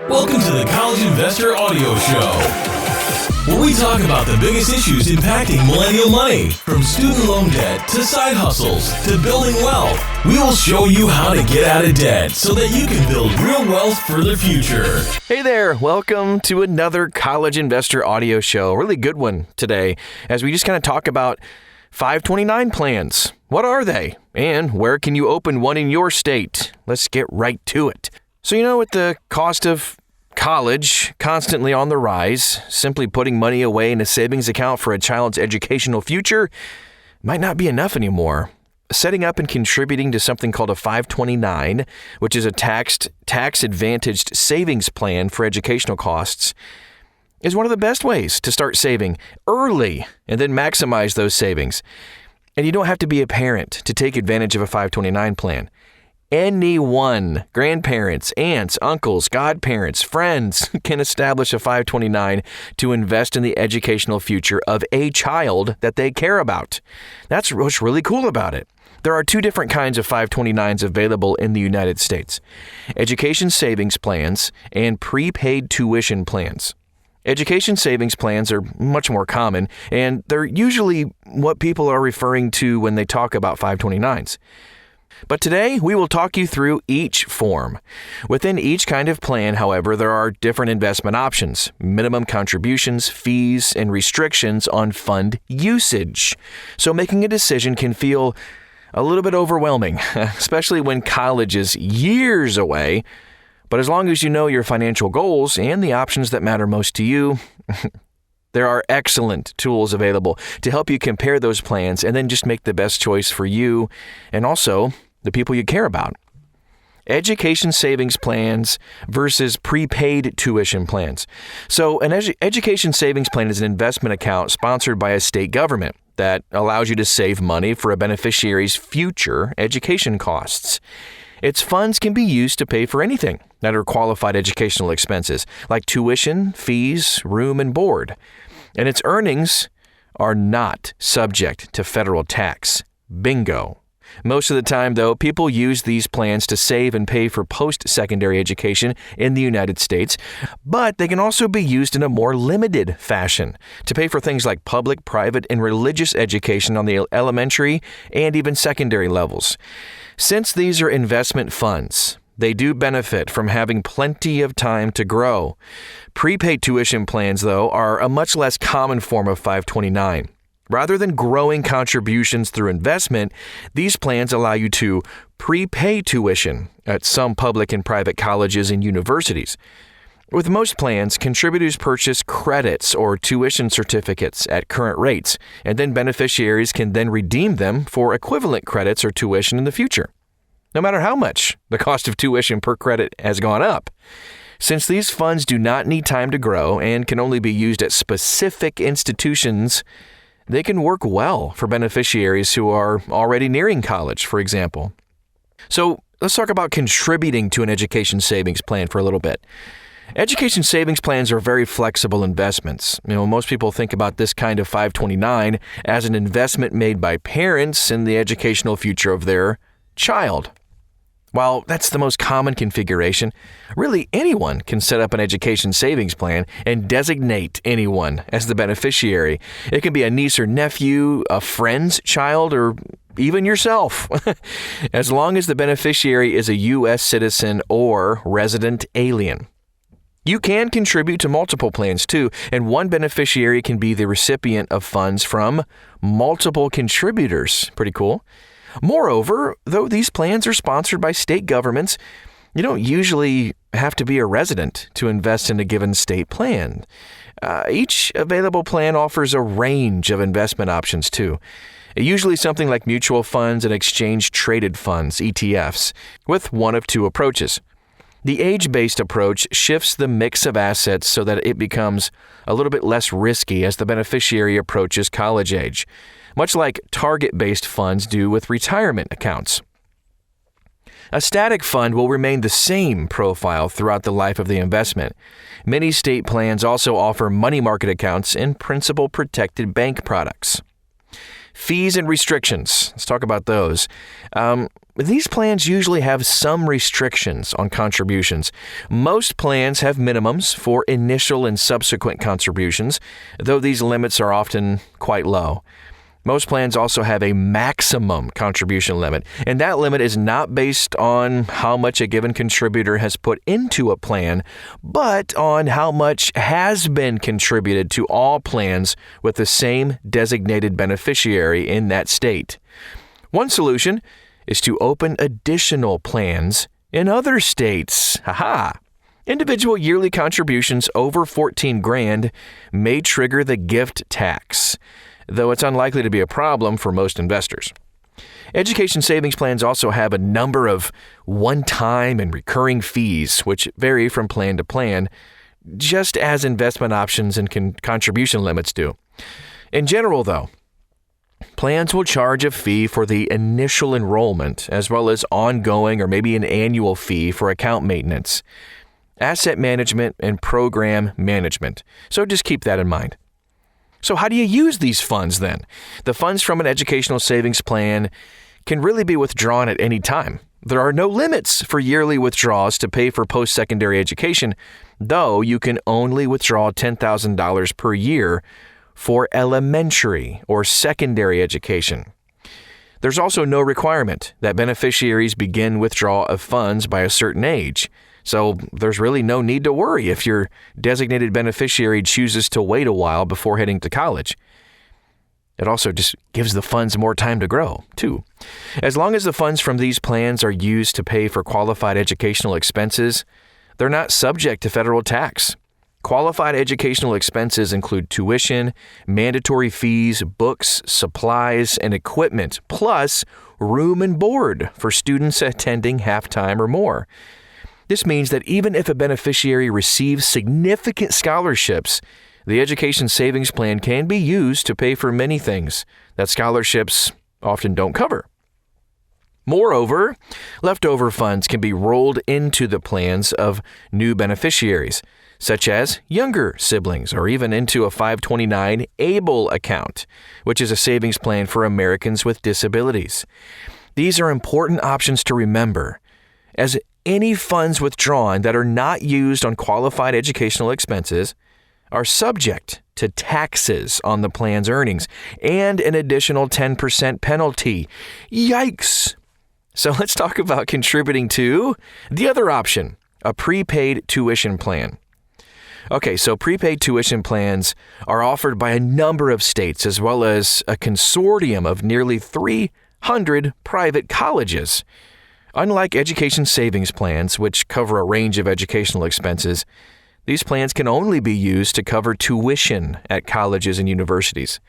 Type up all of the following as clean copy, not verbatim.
Welcome to the College Investor Audio Show, where we talk about the biggest issues impacting millennial money, from student loan debt to side hustles to building wealth. We will show you how to get out of debt so that you can build real wealth for the future. Hey there, welcome to another College Investor Audio Show. A really good one today, as we just kind of talk about 529 plans. What are they? And where can you open one in your state? Let's get right to it. So, with the cost of college constantly on the rise, simply putting money away in a savings account for a child's educational future might not be enough anymore. Setting up and contributing to something called a 529, which is a tax-advantaged savings plan for educational costs, is one of the best ways to start saving early and then maximize those savings. And you don't have to be a parent to take advantage of a 529 plan. Anyone, grandparents, aunts, uncles, godparents, friends can establish a 529 to invest in the educational future of a child that they care about. That's what's really cool about it. There are two different kinds of 529s available in the United States: education savings plans and prepaid tuition plans. Education savings plans are much more common, and they're usually what people are referring to when they talk about 529s. But today, we will talk you through each form. Within each kind of plan, however, there are different investment options, minimum contributions, fees, and restrictions on fund usage. So making a decision can feel a little bit overwhelming, especially when college is years away. But as long as you know your financial goals and the options that matter most to you, there are excellent tools available to help you compare those plans and then just make the best choice for you and also the people you care about. Education savings plans versus prepaid tuition plans. So an education savings plan is an investment account sponsored by a state government that allows you to save money for a beneficiary's future education costs. Its funds can be used to pay for anything that are qualified educational expenses, like tuition, fees, room, and board. And its earnings are not subject to federal tax. Bingo. Most of the time, though, people use these plans to save and pay for post-secondary education in the United States, but they can also be used in a more limited fashion to pay for things like public, private, and religious education on the elementary and even secondary levels. Since these are investment funds, they do benefit from having plenty of time to grow. Prepaid tuition plans, though, are a much less common form of 529. Rather than growing contributions through investment, these plans allow you to prepay tuition at some public and private colleges and universities. With most plans, contributors purchase credits or tuition certificates at current rates, and then beneficiaries can then redeem them for equivalent credits or tuition in the future, no matter how much the cost of tuition per credit has gone up. Since these funds do not need time to grow and can only be used at specific institutions, they can work well for beneficiaries who are already nearing college, for example. So let's talk about contributing to an education savings plan for a little bit. Education savings plans are very flexible investments. Most people think about this kind of 529 as an investment made by parents in the educational future of their child. While that's the most common configuration, really anyone can set up an education savings plan and designate anyone as the beneficiary. It can be a niece or nephew, a friend's child, or even yourself, as long as the beneficiary is a U.S. citizen or resident alien. You can contribute to multiple plans too, and one beneficiary can be the recipient of funds from multiple contributors. Pretty cool. Moreover, though these plans are sponsored by state governments, you don't usually have to be a resident to invest in a given state plan. Each available plan offers a range of investment options too. Usually something like mutual funds and exchange-traded funds, ETFs, with one of two approaches. The age-based approach shifts the mix of assets so that it becomes a little bit less risky as the beneficiary approaches college age, much like target-based funds do with retirement accounts. A static fund will remain the same profile throughout the life of the investment. Many state plans also offer money market accounts and principal-protected bank products. Fees and restrictions. Let's talk about those. these plans usually have some restrictions on contributions. Most plans have minimums for initial and subsequent contributions, though these limits are often quite low. Most plans also have a maximum contribution limit, and that limit is not based on how much a given contributor has put into a plan, but on how much has been contributed to all plans with the same designated beneficiary in that state. One solution is to open additional plans in other states. Individual yearly contributions over $14,000 may trigger the gift tax, though it's unlikely to be a problem for most investors. Education savings plans also have a number of one-time and recurring fees, which vary from plan to plan, just as investment options and contribution limits do. In general, though, plans will charge a fee for the initial enrollment, as well as ongoing or maybe an annual fee for account maintenance, asset management, and program management. So just keep that in mind. So how do you use these funds then? The funds from an educational savings plan can really be withdrawn at any time. There are no limits for yearly withdrawals to pay for post-secondary education, though you can only withdraw $10,000 per year for elementary or secondary education. There's also no requirement that beneficiaries begin withdrawal of funds by a certain age. So there's really no need to worry if your designated beneficiary chooses to wait a while before heading to college. It also just gives the funds more time to grow, too. As long as the funds from these plans are used to pay for qualified educational expenses, they're not subject to federal tax. Qualified educational expenses include tuition, mandatory fees, books, supplies, and equipment, plus room and board for students attending half-time or more. This means that even if a beneficiary receives significant scholarships, the education savings plan can be used to pay for many things that scholarships often don't cover. Moreover, leftover funds can be rolled into the plans of new beneficiaries, such as younger siblings, or even into a 529 ABLE account, which is a savings plan for Americans with disabilities. These are important options to remember, as any funds withdrawn that are not used on qualified educational expenses are subject to taxes on the plan's earnings and an additional 10% penalty. Yikes! So let's talk about contributing to the other option, a prepaid tuition plan. Okay, so prepaid tuition plans are offered by a number of states as well as a consortium of nearly 300 private colleges. Unlike education savings plans, which cover a range of educational expenses, these plans can only be used to cover tuition at colleges and universities.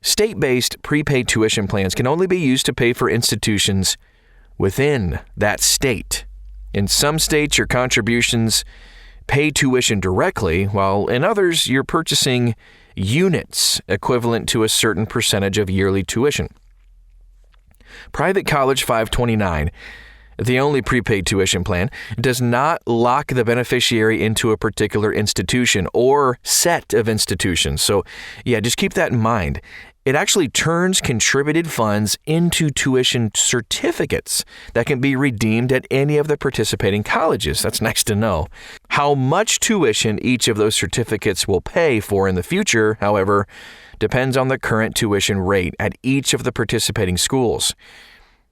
State-based prepaid tuition plans can only be used to pay for institutions within that state. In some states, your contributions pay tuition directly, while in others, you're purchasing units equivalent to a certain percentage of yearly tuition. Private College 529, the only prepaid tuition plan, does not lock the beneficiary into a particular institution or set of institutions. So, just keep that in mind. It actually turns contributed funds into tuition certificates that can be redeemed at any of the participating colleges. That's nice to know. How much tuition each of those certificates will pay for in the future, however, depends on the current tuition rate at each of the participating schools.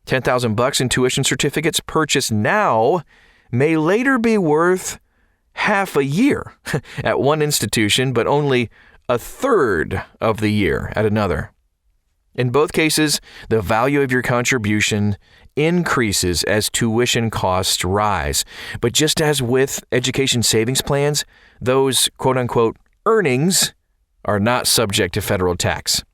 $10,000 in tuition certificates purchased now may later be worth half a year at one institution, but only a third of the year at another. In both cases, the value of your contribution increases as tuition costs rise. But just as with education savings plans, those quote-unquote earnings are not subject to federal tax.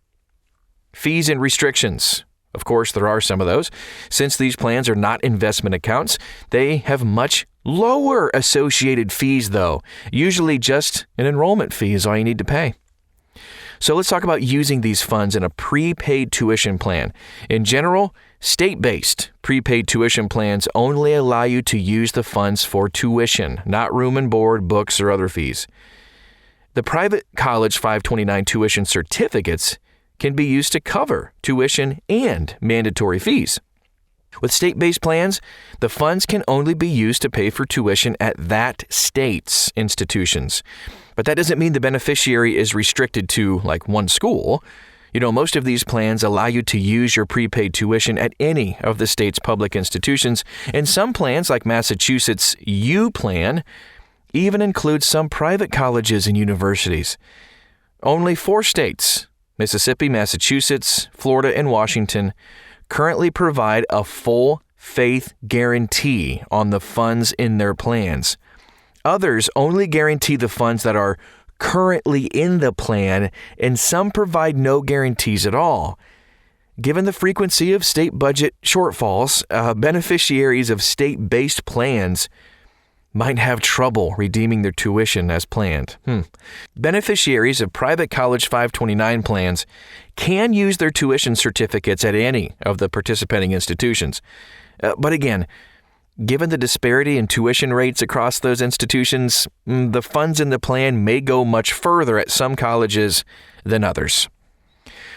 Fees and restrictions. Of course, there are some of those. Since these plans are not investment accounts, they have much lower associated fees, though. Usually just an enrollment fee is all you need to pay. So let's talk about using these funds in a prepaid tuition plan. In general, state-based prepaid tuition plans only allow you to use the funds for tuition, not room and board, books, or other fees. The Private College 529 tuition certificates can be used to cover tuition and mandatory fees. With state-based plans, the funds can only be used to pay for tuition at that state's institutions. But that doesn't mean the beneficiary is restricted to, like, one school. Most of these plans allow you to use your prepaid tuition at any of the state's public institutions, and some plans, like Massachusetts' U Plan, even include some private colleges and universities. Only 4 states, Mississippi, Massachusetts, Florida, and Washington, currently provide a full faith guarantee on the funds in their plans. Others only guarantee the funds that are currently in the plan, and some provide no guarantees at all. Given the frequency of state budget shortfalls, beneficiaries of state-based plans might have trouble redeeming their tuition as planned. Beneficiaries of private college 529 plans can use their tuition certificates at any of the participating institutions. But again, given the disparity in tuition rates across those institutions, the funds in the plan may go much further at some colleges than others.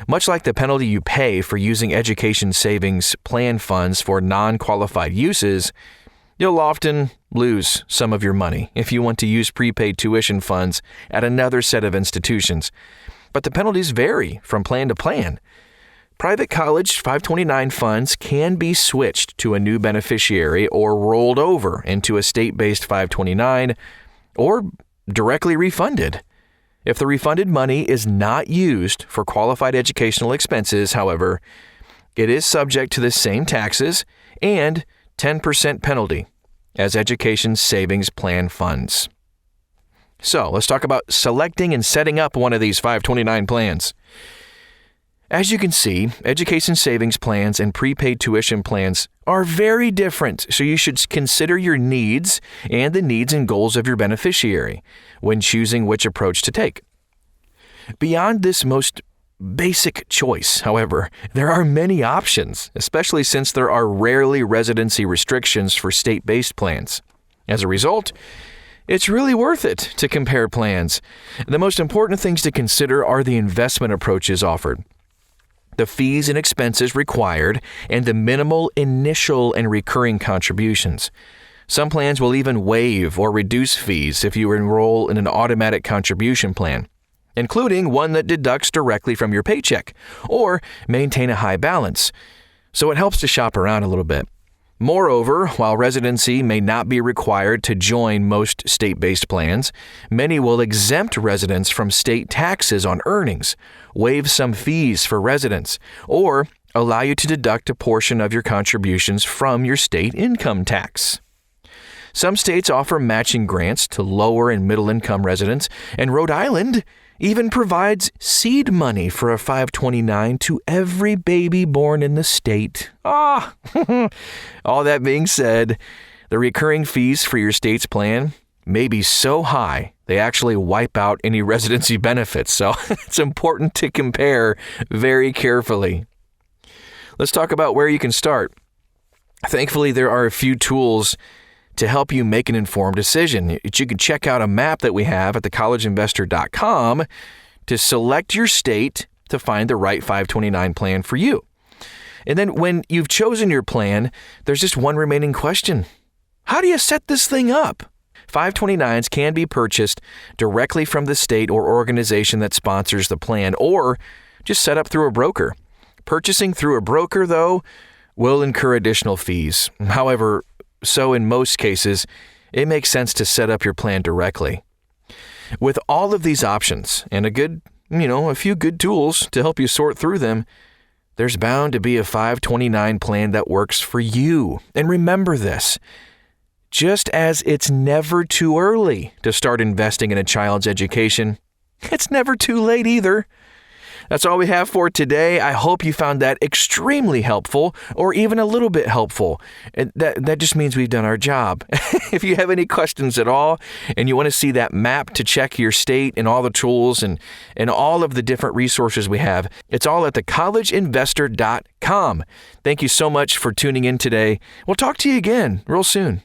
Much like the penalty you pay for using education savings plan funds for non-qualified uses, you'll often lose some of your money if you want to use prepaid tuition funds at another set of institutions. But the penalties vary from plan to plan. Private college 529 funds can be switched to a new beneficiary or rolled over into a state-based 529 or directly refunded. If the refunded money is not used for qualified educational expenses, however, it is subject to the same taxes and 10% penalty as education savings plan funds. So let's talk about selecting and setting up one of these 529 plans. As you can see, education savings plans and prepaid tuition plans are very different, so you should consider your needs and the needs and goals of your beneficiary when choosing which approach to take. Beyond this most basic choice, however, there are many options, especially since there are rarely residency restrictions for state-based plans. As a result, it's really worth it to compare plans. The most important things to consider are the investment approaches offered, the fees and expenses required, and the minimal initial and recurring contributions. Some plans will even waive or reduce fees if you enroll in an automatic contribution plan, including one that deducts directly from your paycheck or maintain a high balance. So it helps to shop around a little bit. Moreover, while residency may not be required to join most state-based plans, many will exempt residents from state taxes on earnings, waive some fees for residents, or allow you to deduct a portion of your contributions from your state income tax. Some states offer matching grants to lower and middle-income residents, and Rhode Island even provides seed money for a 529 to every baby born in the state. All that being said, the recurring fees for your state's plan may be so high they actually wipe out any residency benefits, so it's important to compare very carefully. Let's talk about where you can start. Thankfully, there are a few tools to help you make an informed decision. You can check out a map that we have at thecollegeinvestor.com to select your state to find the right 529 plan for you. And then when you've chosen your plan, there's just one remaining question. How do you set this thing up? 529s can be purchased directly from the state or organization that sponsors the plan, or just set up through a broker. Purchasing through a broker, though, will incur additional fees. However, so in most cases, it makes sense to set up your plan directly. With all of these options and a few good tools to help you sort through them, there's bound to be a 529 plan that works for you. And remember this, just as it's never too early to start investing in a child's education, it's never too late either. That's all we have for today. I hope you found that extremely helpful, or even a little bit helpful. That just means we've done our job. If you have any questions at all, and you want to see that map to check your state and all the tools and all of the different resources we have, it's all at thecollegeinvestor.com. Thank you so much for tuning in today. We'll talk to you again real soon.